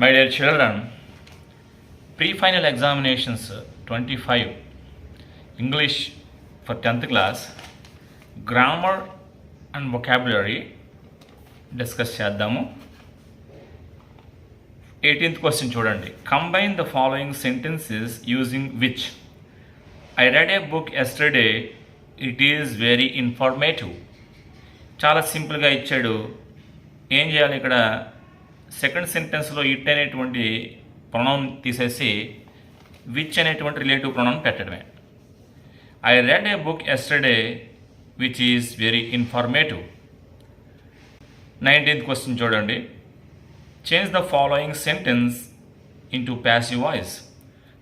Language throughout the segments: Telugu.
My dear children, pre-final examinations 25 English for 10th class, grammar and vocabulary discuss చేద్దాము. 18th question చూడండి. Combine the following sentences using which. I read a book yesterday. It is very informative. చాలా సింపుల్గా ఇచ్చాడు. ఏం చేయాలి ఇక్కడ? సెకండ్ సెంటెన్స్లో ఇట్ అనేటువంటి ప్రొనౌన్ తీసేసి విచ్ అనేటువంటి రిలేటివ్ ప్రొనౌన్ పెట్టడమే. I read a book yesterday which is very informative. 19th question చూడండి. Change the following sentence into passive voice.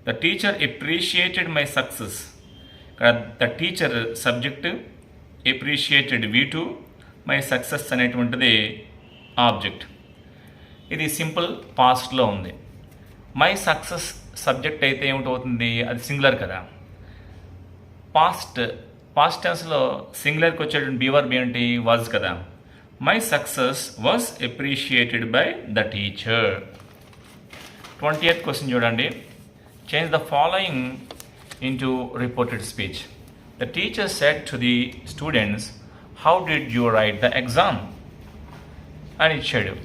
The teacher appreciated my success. The teacher subject, appreciated V2, my success అనేటువంటిది ఆబ్జెక్ట్. ఇది సింపుల్ పాస్ట్లో ఉంది. మై సక్సెస్ సబ్జెక్ట్ అయితే ఏమిటవుతుంది? అది సింగులర్ కదా. పాస్ట్ టెన్స్లో సింగులర్కి వచ్చేటువంటి బీవర్బ్ ఏంటి? వాజ్ కదా. My success was appreciated by the teacher. 20th question చూడండి. Change the following into reported speech. The teacher said to the students, how did you write the exam అని ఇచ్చాడు.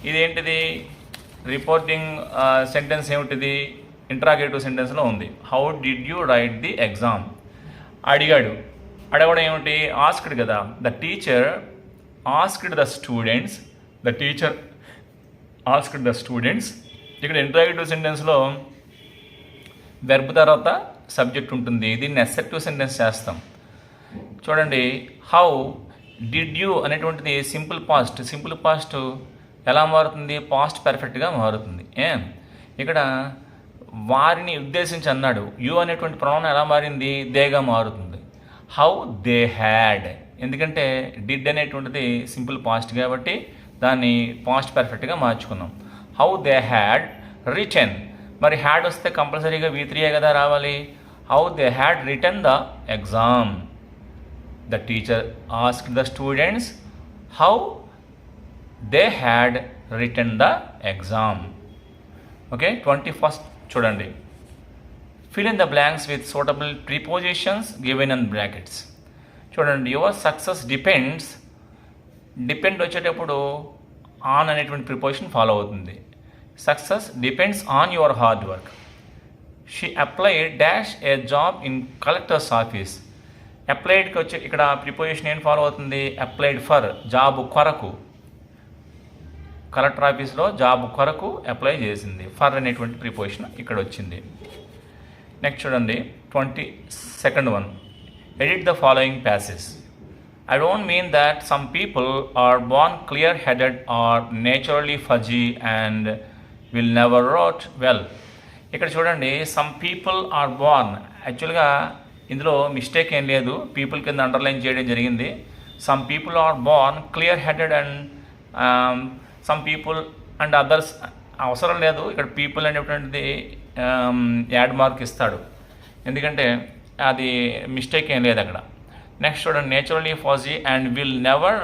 ఇదేంటిది? రిపోర్టింగ్ సెంటెన్స్ ఏమిటిది? ఇంట్రాగేటివ్ సెంటెన్స్లో ఉంది. How did you write the exam అడిగాడు. అడగడం ఏమిటి? ఆస్క్డ్ కదా. The teacher asked the students. The teacher asked the students. ఇక్కడ ఇంట్రాగేటివ్ సెంటెన్స్లో వెర్బ్ తర్వాత సబ్జెక్ట్ ఉంటుంది. దీన్ని అసెర్టివ్ సెంటెన్స్ చేస్తాం. చూడండి, హౌ డిడ్ యూ అనేటువంటిది సింపుల్ పాస్ట్ ఎలా మారుతుంది? పాస్ట్ పర్ఫెక్ట్గా మారుతుంది. ఇక్కడ వారిని ఉద్దేశించి అన్నాడు. యూ అనేటువంటి ప్రొనౌన్ ఎలా మారింది? దేగా మారుతుంది. హౌ దే హ్యాడ్, ఎందుకంటే డిడ్ అనేటువంటిది సింపుల్ పాస్ట్ కాబట్టి దాన్ని పాస్ట్ పర్ఫెక్ట్గా మార్చుకున్నాం. How they had written. మరి హ్యాడ్ వస్తే కంపల్సరీగా V3 కదా రావాలి. How they had written the exam. The teacher asked the students how they had written the exam. Okay, 21st చూడండి. Fill in the blanks with suitable prepositions given in brackets. చూడండి, your success depends. డిపెండ్ వచ్చేటప్పుడు ఆన్ అనేటువంటి ప్రిపోజిషన్ ఫాలో అవుతుంది. Success depends on your hard work. She applied dash a job in collector's office. అప్లైడ్కి వచ్చి ఇక్కడ ప్రిపోజిషన్ ఏం ఫాలో అవుతుంది? అప్లైడ్ ఫర్, జాబ్ కొరకు. కలెక్టర్ ఆఫీస్లో జాబ్ కొరకు అప్లై చేసింది. ఫర్ అనేటువంటి ప్రిపోజిషన్ ఇక్కడ వచ్చింది. నెక్స్ట్ చూడండి, 22nd one. Edit the following passage. I don't mean that some people are born clear headed are naturally fuzzy and will never wrote well. ఇక్కడ చూడండి, సమ్ పీపుల్ ఆర్ బోర్న్. యాక్చువల్గా ఇందులో మిస్టేక్ ఏం లేదు, పీపుల్ కింద అండర్లైన్ చేయడం జరిగింది. Some people are born clear headed and some people and others అవసరం లేదు. ఇక్కడ పీపుల్ అనేటువంటిది యాడ్ మార్క్ ఇస్తాడు, ఎందుకంటే అది మిస్టేక్ ఏం లేదు అక్కడ. నెక్స్ట్ చూడండి, naturally fuzzy and will never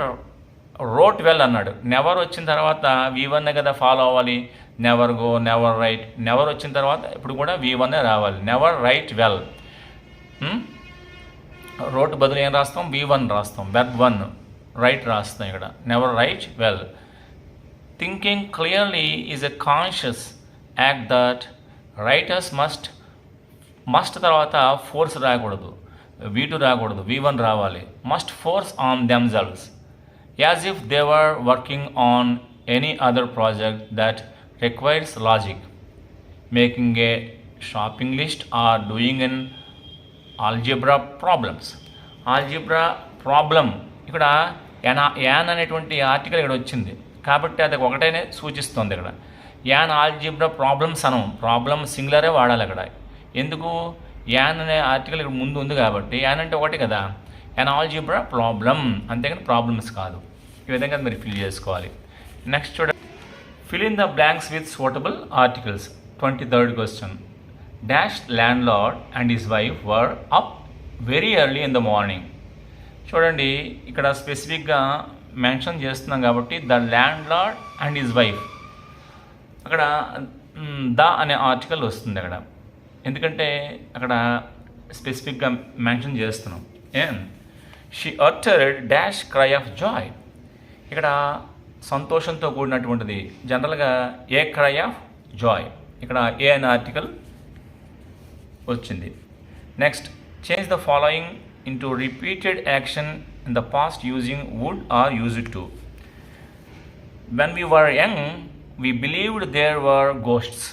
wrote well అన్నాడు. నెవర్ వచ్చిన తర్వాత V1 కదా ఫాలో అవ్వాలి. Never go, never write. Never వచ్చిన తర్వాత ఇప్పుడు కూడా V1 రావాలి. Never write well. రోట్ బదులు ఏం రాస్తాం? V1 రాస్తాం. వెర్బ్ 1 రైట్ రాస్తాం. ఇక్కడ never write well. Thinking clearly is a conscious act that writers must తర్వాత ఫోర్స్ రాకూడదు, V2 రాకూడదు, V1 రావాలి. Must force on themselves as if they were working on any other project that requires logic. Making a shopping list or doing an algebra problems. Algebra problem ఇక్కడ యాన్ అనేటువంటి ఆర్టికల్ ఇక్కడ వచ్చింది కాబట్టి అది ఒకటేనే సూచిస్తుంది. ఇక్కడ యాన్ ఆల్జిబ్రా ప్రాబ్లమ్స్ అనం. ప్రాబ్లమ్ సింగులరే వాడాలి అక్కడ. ఎందుకు? యాన్ అనే ఆర్టికల్ ఇక్కడ ముందు ఉంది కాబట్టి. యాన్ అంటే ఒకటి కదా. యాన్ ఆల్జిబ్రా ప్రాబ్లమ్, అంతేగాని ప్రాబ్లమ్స్ కాదు. ఈ విధంగా మీరు ఫిల్ చేసుకోవాలి. నెక్స్ట్ చూడండి, fill in the blanks with suitable articles. 23rd question. Dash landlord and his wife were up very early in the morning. చూడండి, ఇక్కడ స్పెసిఫిక్గా మెన్షన్ చేస్తున్నాం కాబట్టి the landlord and his wife. అక్కడ ద అనే ఆర్టికల్ వస్తుంది అక్కడ, ఎందుకంటే అక్కడ స్పెసిఫిక్గా మెన్షన్ చేస్తున్నాం. ఏం she uttered dash cry of joy. ఇక్కడ సంతోషంతో కూడినటువంటిది జనరల్గా ఏ క్రై ఆఫ్ జాయ్, ఇక్కడ ఏ అనే ఆర్టికల్ వచ్చింది. Next, change the following into repeated action in the past using would or use to. When we were young we believed there were ghosts.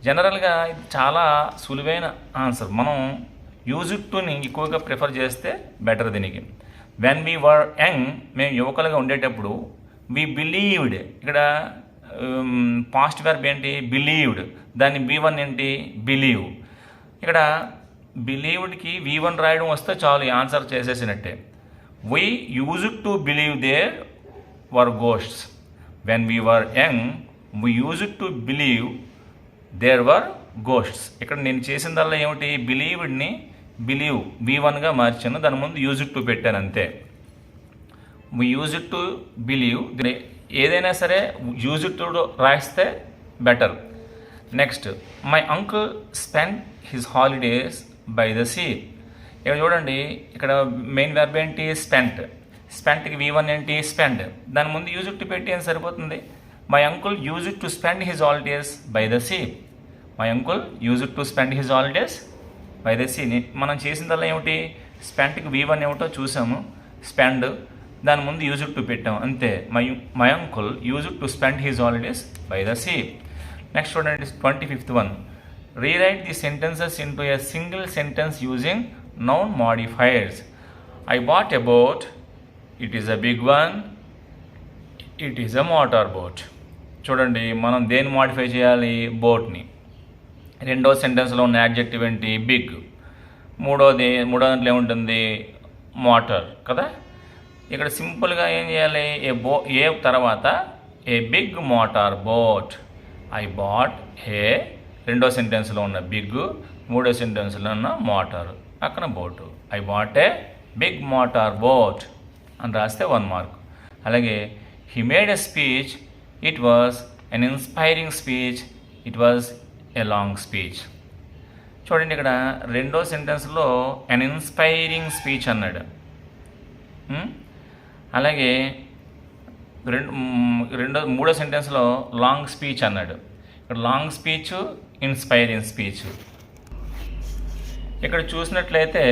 జనరల్గా ఇది చాలా సులువైన ఆన్సర్. మనం యూజ్ టుని ఎక్కువగా ప్రిఫర్ చేస్తే బెటర్ దీనికి. వెన్ వీ వర్ యంగ్, మేము యువకులుగా ఉండేటప్పుడు, వీ బిలీవ్డ్, ఇక్కడ పాస్ట్ వెర్బ్ ఏంటి బిలీవ్డ్, దాన్ని B1 ఏంటి బిలీవ్. ఇక్కడ బిలీవ్డ్కి V1 రాయడం వస్తే చాలు ఆన్సర్ చేసేసినట్టే. We use to believe there were ghosts. When we were young we use to believe there were ghosts. ఇక్కడ నేను చేసిందల్లా ఏమిటి, బిలీవ్డ్ని బిలీవ్ V1గా మార్చాను, దాని ముందు యూజ్ టు పెట్టాను అంతే. వీ యూజ్ టు బిలీవ్, ఏదైనా సరే యూజ్ టు రాస్తే better. Next, my uncle spend his holidays by the sea. ఇక్కడ చూడండి, ఇక్కడ మెయిన్ వెర్బ్ ఏంటి స్పెంట్. స్పెంట్కి V1 ఏంటి స్పెండ్, దాని ముందు యూజ్ టు పెట్టి అని సరిపోతుంది. My uncle use to spend his holidays by the sea. My uncle use to spend his holidays by the sea. మనం చేసిందల్లా ఏమిటి, స్పెంట్కి V1 ఏమిటో చూసాము, స్పెండ్, దాని ముందు యూజ్ టు పెట్టాము అంతే. My uncle use to spend his holidays by the sea. Next చూడండి 25th one. Rewrite the sentences into a single sentence using noun modifiers. I bought a boat, it is a big one, it is a motor boat. చూడండి, మనం దేన్ని మాడిఫై చేయాలి, బోట్ని. రెండో సెంటెన్స్లో ఉన్న యాడ్జెక్టివ్ ఏంటి బిగ్. మూడో దాంట్లో ఏముంటుంది మోటార్ కదా. ఇక్కడ సింపుల్గా ఏం చేయాలి, ఏ తర్వాత a big motor boat. I bought a, రెండో సెంటెన్స్లో ఉన్న బిగ్, మూడో సెంటెన్స్లో ఉన్న మోటార్, అక్కడ boat. I bought a big motor boat అని రాస్తే 1 మార్క్. అలాగే he made a speech, it was an inspiring speech, it was a long speech. చూడండి, ఇక్కడ రెండో సెంటెన్స్లో ఎన్ ఇన్స్పైరింగ్ స్పీచ్ అన్నాడు. అలాగే మూడో సెంటెన్స్లో లాంగ్ స్పీచ్ అన్నాడు. ఇక్కడ లాంగ్ స్పీచ్, ఇన్స్పైరింగ్ స్పీచ్. ఇక్కడ చూసినట్లయితే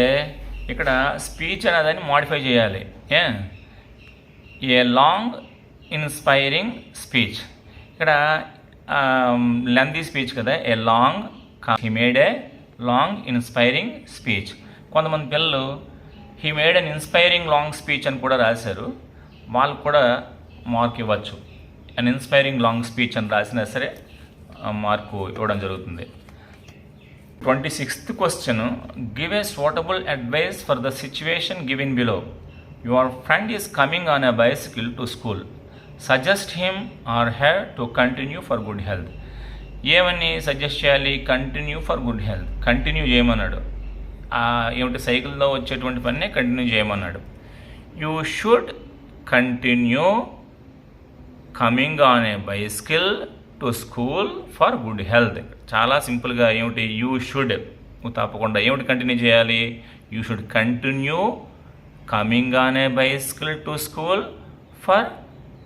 ఇక్కడ స్పీచ్ అనేదాన్ని మాడిఫై చేయాలి. A long inspiring speech. ఇక్కడ లెందీ స్పీచ్ కదా, a long, he made a long inspiring speech. కొంతమంది పిల్లలు he made an inspiring long speech అని కూడా రాశారు, వాళ్ళకు కూడా మార్క్ ఇవ్వచ్చు. అన్ ఇన్స్పైరింగ్ లాంగ్ స్పీచ్ అని రాసినా సరే మార్కు ఇవ్వడం జరుగుతుంది. 26th question. Give a suitable advice for the situation given below. Your friend is coming on a bicycle to school. Suggest him or her to continue for good health. ఏమని సజెస్ట్ చేయాలి, continue for good health. Continue చేయమన్నాడు, ఏమిటి సైకిల్లో వచ్చేటువంటి పని కంటిన్యూ చేయమన్నాడు. You should continue coming on a bicycle to school for good health. చాలా సింపుల్గా ఏమిటి, యూ షుడ్ తప్పకుండా ఏమిటి కంటిన్యూ చేయాలి, you should continue coming on a bicycle to school for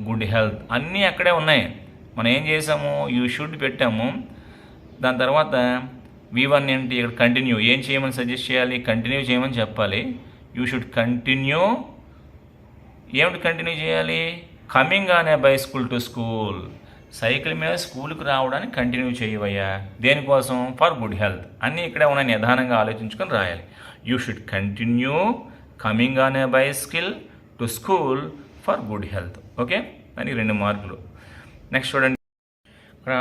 good health. అన్నీ అక్కడే ఉన్నాయి. మనం ఏం చేసాము, యూ షుడ్ పెట్టాము, దాని తర్వాత V1 ఏంటి ఇక్కడ కంటిన్యూ. ఏం చేయమని సజెస్ట్ చేయాలి, కంటిన్యూ చేయమని చెప్పాలి. యూ షుడ్ కంటిన్యూ, ఏమిటి కంటిన్యూ చేయాలి, coming on a bicycle to school, cycle మీద స్కూల్కి రావడానికి కంటిన్యూ చేయవయ్యా. దేనికోసం, ఫర్ గుడ్ హెల్త్. అన్నీ ఇక్కడే ఉన్నాయి, నిదానంగా ఆలోచించుకొని రాయాలి. You should continue coming on a bicycle to school for good health. Okay, దానికి 2 మార్కులు. నెక్స్ట్ చూడండి, ఇక్కడ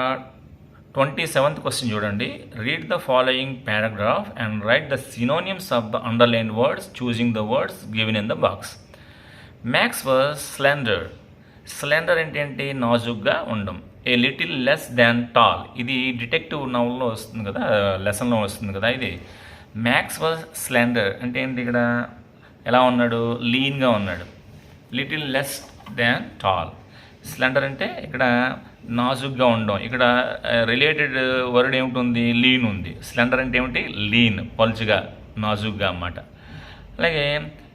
27th question చూడండి. Read the following paragraph and write the synonyms of the underline words choosing the words given in the box. Max was slender. Slender అంటే ఏంటి, నాజుగ్గా ఉండడం. A little less than tall, ఇది డిటెక్టివ్ నవల్లో వస్తుంది కదా, లెసన్లో వస్తుంది కదా ఇది. మ్యాక్స్ వాజ్ స్లెండర్ అంటే ఏంటి, ఇక్కడ ఎలా ఉన్నాడు, లీన్గా ఉన్నాడు. Little less than tall. Slender అంటే ఇక్కడ నాజుగ్గా ఉండడం. ఇక్కడ రిలేటెడ్ వర్డ్ ఏమిటి, లీన్ ఉంది. స్లెండర్ అంటే ఏమిటి, లీన్, పల్చుగా, నాజుగ్గా అన్నమాట. అలాగే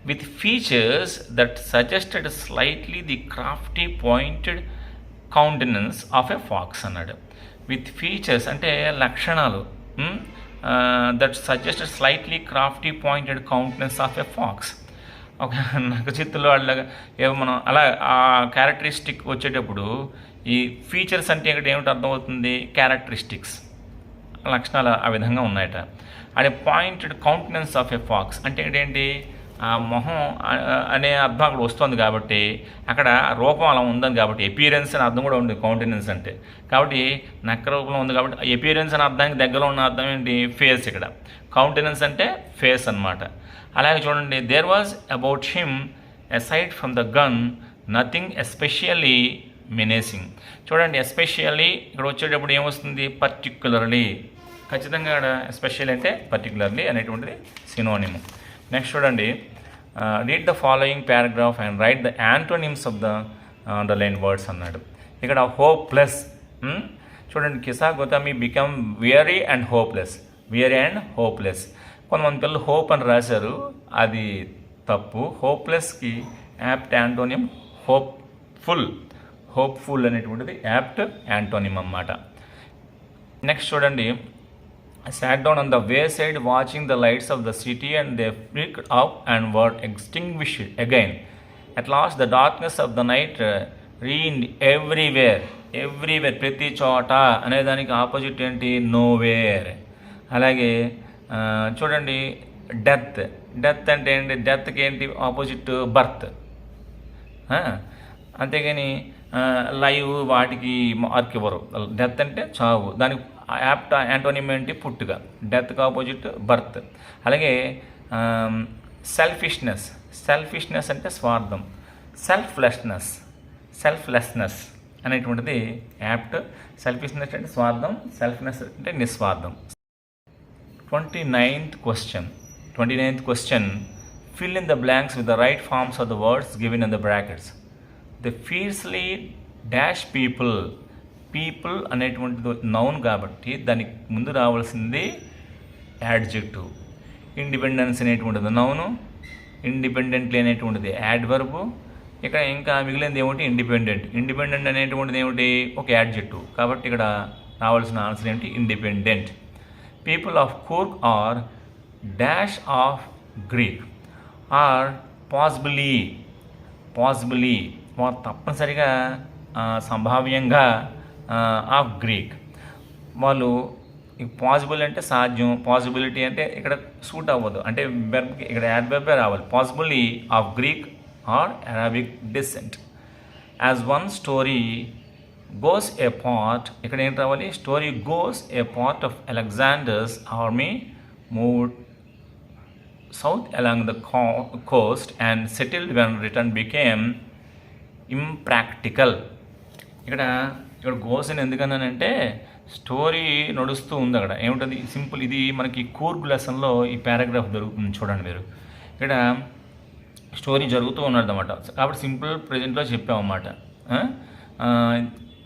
with features that suggested slightly the crafty pointed countenance of a fox అన్నాడు. విత్ ఫీచర్స్ అంటే లక్షణాలు, that suggested slightly crafty pointed countenance of a fox. ఒక నక్కచిత్తులో వాళ్ళగా ఏమో మనం అలా ఆ క్యారెక్టరిస్టిక్ వచ్చేటప్పుడు ఈ ఫీచర్స్ అంటే ఇక్కడ ఏమిటి అర్థమవుతుంది, క్యారెక్టరిస్టిక్స్, లక్షణాలు ఆ విధంగా ఉన్నాయట. అదే pointed countenance of a fox అంటే ఏంటి, ఆ మొహం అనే అర్థం అక్కడ వస్తుంది కాబట్టి అక్కడ రూపం అలా ఉందని కాబట్టి ఎపియరెన్స్ అని అర్థం కూడా ఉంది కౌంటెనెన్స్ అంటే. కాబట్టి నక్క రూపంలో ఉంది కాబట్టి ఎపియరెన్స్ అనే అర్థానికి దగ్గరలో ఉన్న అర్థం ఏంటి, ఫేస్. ఇక్కడ కౌంటెనెన్స్ అంటే ఫేస్ అన్నమాట. అలాగే చూడండి, there was about him aside from the gun nothing especially menacing. చూడండి, ఎస్పెషల్లీ ఇక్కడ వచ్చేటప్పుడు ఏమొస్తుంది, పర్టిక్యులర్లీ. ఖచ్చితంగా ఇక్కడ ఎస్పెషల్లీ అంటే పర్టిక్యులర్లీ అనేటువంటిది సినోనిమ్. నెక్స్ట్ చూడండి, read the following paragraph and write the antonyms of the underline words అన్నాడు. ఇక్కడ హోప్లెస్. చూడండి, Kisa Gotami become weary and hopeless. Weary and hopeless. కొంతమంది పిల్లలు హోప్ అని రాశారు, అది తప్పు. హోప్లెస్కి యాప్ట్ యాంటోనియం హోప్ఫుల్. హోప్ఫుల్ అనేటువంటిది యాప్ట్ యాంటోనియం అన్నమాట. నెక్స్ట్ చూడండి, I sat down on the wayside watching the lights of the city and they flickered up and were extinguished again. At last the darkness of the night reigned everywhere. Everywhere, ప్రతి చోట అనేదానికి ఆపోజిట్ ఏంటి, నోవేర్. అలాగే చూడండి, డెత్. డెత్ అంటే ఏంటి, డెత్కి ఏంటి ఆపోజిట్, బర్త్. అంతేగాని లైవ్ వాటికి మార్క్ ఇవ్వరు. డెత్ అంటే చావు, దానికి యాప్ట్ యాంటోనిమ్ ఏంటి, పుట్టుక. డెత్కి ఆపోజిట్ బర్త్. అలాగే సెల్ఫిష్నెస్. సెల్ఫిష్నెస్ అంటే స్వార్థం. సెల్ఫ్లెస్నెస్ అనేటువంటిది యాప్ట్. సెల్ఫిష్నెస్ అంటే స్వార్థం, సెల్ఫ్నెస్ అంటే నిస్వార్థం. 29th question. Fill in the blanks with the right forms of the words given in the brackets. The fiercely dash people. People అనేటువంటిది నౌన్ కాబట్టి దానికి ముందు రావాల్సింది యాడ్జెక్టివ్. ఇండిపెండెన్స్ అనేటువంటిది నౌను, ఇండిపెండెంట్లీ అనేటువంటిది యాడ్వర్బు. ఇక్కడ ఇంకా మిగిలినది ఏమిటి, ఇండిపెండెంట్. ఇండిపెండెంట్ అనేటువంటిది ఏమిటి, ఒక యాడ్జెక్టివ్. కాబట్టి ఇక్కడ రావాల్సిన ఆన్సర్ ఏంటి, independent. People of Coorg are dash of Greek. Are possibly. వారు తప్పనిసరిగా సంభావ్యంగా ఆఫ్ గ్రీక్. వాళ్ళు పాసిబుల్ అంటే సాధ్యం, పాసిబిలిటీ అంటే ఇక్కడ సూట్ అవ్వదు, అంటే వెర్బ్కి ఇక్కడ యాడ్వర్బే రావాలి. Possibly of Greek or Arabic descent. As one story goes a part, ఇక్కడ ఏంటి రావాలి, story goes a part of Alexander's army moved south along the coast and settled when return became impractical. ఇక్కడ గోస్ అని ఎందుకన్నానంటే స్టోరీ నడుస్తూ ఉంది అక్కడ. ఏముంటుంది, సింపుల్. ఇది మనకి కూర్గ్ లెసన్లో ఈ పారాగ్రాఫ్ దొరుకుతుంది చూడండి మీరు. ఇక్కడ స్టోరీ జరుగుతూ ఉన్నదన్నమాట, కాబట్టి సింపుల్ ప్రజెంట్లో చెప్పామన్నమాట.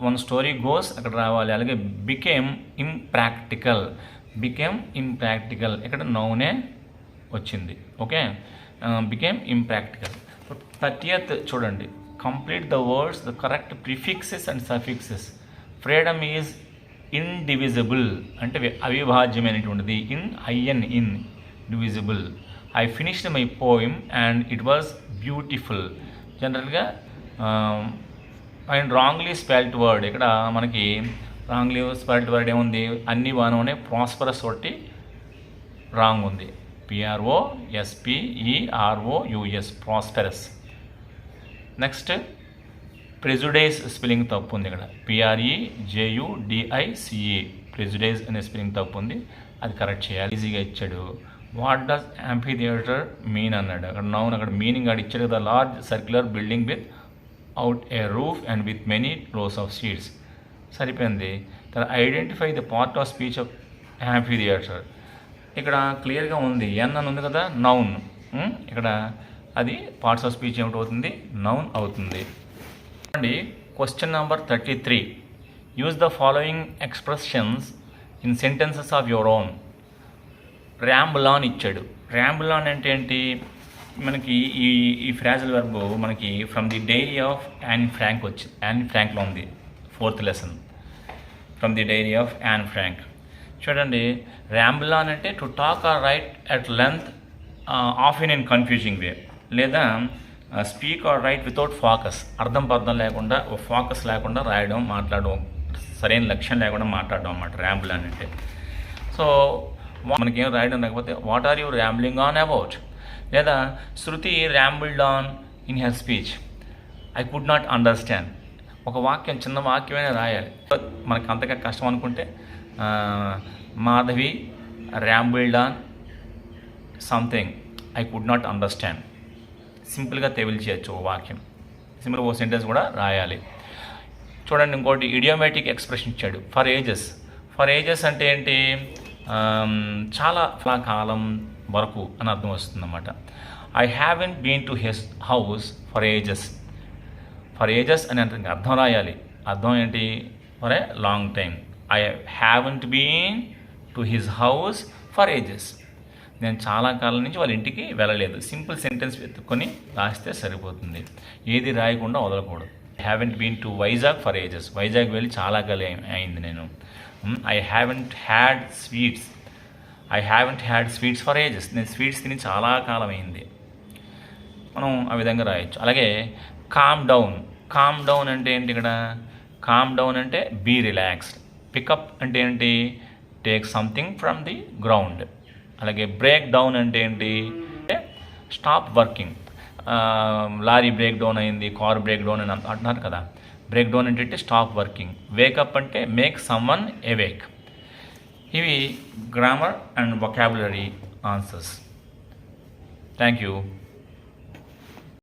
వన్ స్టోరీ గోస్ అక్కడ రావాలి. అలాగే బికేమ్ ఇంప్రాక్టికల్. ఇక్కడ నౌనే వచ్చింది. Okay, became impractical. 30th చూడండి, complete the words the correct prefixes and suffixes. Freedom is indivisible అంటే అవిభాజ్యమైనటువంటిది. In divisible. I finished my poem and it was beautiful. జనరల్గా అండ్ రాంగ్లీ స్పెల్ట్ వర్డ్. ఇక్కడ మనకి రాంగ్లీ స్పెల్ట్ వర్డ్ ఏముంది, అన్ని బాగానే ఉన్నాయి. ప్రాస్పరస్ ఒకటి రాంగ్ ఉంది. PROSPEROUS ప్రాస్పెరస్. నెక్స్ట్ ప్రెజుడైజ్ స్పెల్లింగ్ తప్పు ఉంది ఇక్కడ. PREJUDICE ప్రెజుడైజ్ అనే స్పెల్లింగ్ తప్పు ఉంది, అది కరెక్ట్ చేయాలి. ఈజీగా ఇచ్చాడు. What does amphi theatre mean అన్నాడు. అక్కడ నౌన్, అక్కడ మీనింగ్ అక్కడ ఇచ్చాడు కదా. Large circular building with out A roof and with many rows of seats. సరిపోయింది. తర్వాత identify the part of speech of amphi theatre. ఇక్కడ క్లియర్గా ఉంది, ఎన్ అని ఉంది కదా, నౌన్. ఇక్కడ అది పార్ట్స్ ఆఫ్ స్పీచ్ ఏమిటవుతుంది, నౌన్ అవుతుంది. అండి question number 33. Use the following expressions in sentences of your own. Ramble on ఇచ్చాడు. ర్యాంబుల్ ఆన్ అంటే ఏంటి? మనకి ఈ ఫ్రాజల్ వర్బ్ మనకి from the diary of Anne Frank Anne ఫ్రాంక్లో ఉంది. 4th lesson from the diary of Anne Frank. చూడండి, ర్యాంబుల్ ఆన్ అంటే to talk or write at length often in confusing way, లేదా speak or right without focus, అర్థం పర్థం లేకుండా ఫోకస్ లేకుండా రాయడం, మాట్లాడడం, సరైన లక్ష్యం లేకుండా మాట్లాడడం అన్నమాట ర్యాంబుల్ ఆన్ అంటే. సో మనకేం రాయడం లేకపోతే what are you rambling on about, లేదా Shruti rambled on in her speech, I could not understand. ఒక వాక్యం, చిన్న వాక్యమైనా రాయాలి. మనకి అంతగా కష్టం అనుకుంటే Madhavi rambled on something I could not understand. సింపుల్గా చేయొచ్చు ఓ వాక్యం, సింపుల్గా ఓ సెంటెన్స్ కూడా రాయాలి. చూడండి, ఇంకోటి ఇడియోమేటిక్ ఎక్స్ప్రెషన్ ఇచ్చాడు. For ages. ఫర్ ఏజెస్ అంటే ఏంటి? చాలా కాలం వరకు అని అర్థం వస్తుందన్నమాట. I haven't been to his house for ages. For ages అని అంటే అర్థం రాయాలి. అర్థం ఏంటి? For a long time. I haven't been to his house for ages. నేను చాలా కాలం నుంచి వాళ్ళ ఇంటికి వెళ్ళలేదు. సింపుల్ సెంటెన్స్ వెతుక్కొని రాస్తే సరిపోతుంది. ఏది రాయకుండా వదలకూడదు. I haven't been to Vizag for ages. Vizag వెళ్ళి చాలా కాలం అయింది నేను. I haven't had sweets. I haven't had sweets for ages. నేను స్వీట్స్ తిని చాలా కాలం అయింది. మనం ఆ విధంగా రాయొచ్చు. అలాగే కామ్ డౌన్. కామ్ డౌన్ అంటే ఏంటి? ఇక్కడ కామ్ డౌన్ అంటే బీ రిలాక్స్డ్. పికప్ అంటే ఏంటి? Take something from the ground. అలాగే బ్రేక్ డౌన్ అంటే ఏంటి? Stop working. Lorry break down అయింది, కార్ బ్రేక్ డౌన్ అని అంటున్నారు కదా. బ్రేక్ డౌన్ అంటే స్టాప్ వర్కింగ్. వేకప్ అంటే మేక్ సమ్వన్ అవేక్. ఇవి grammar and vocabulary answers. Thank you.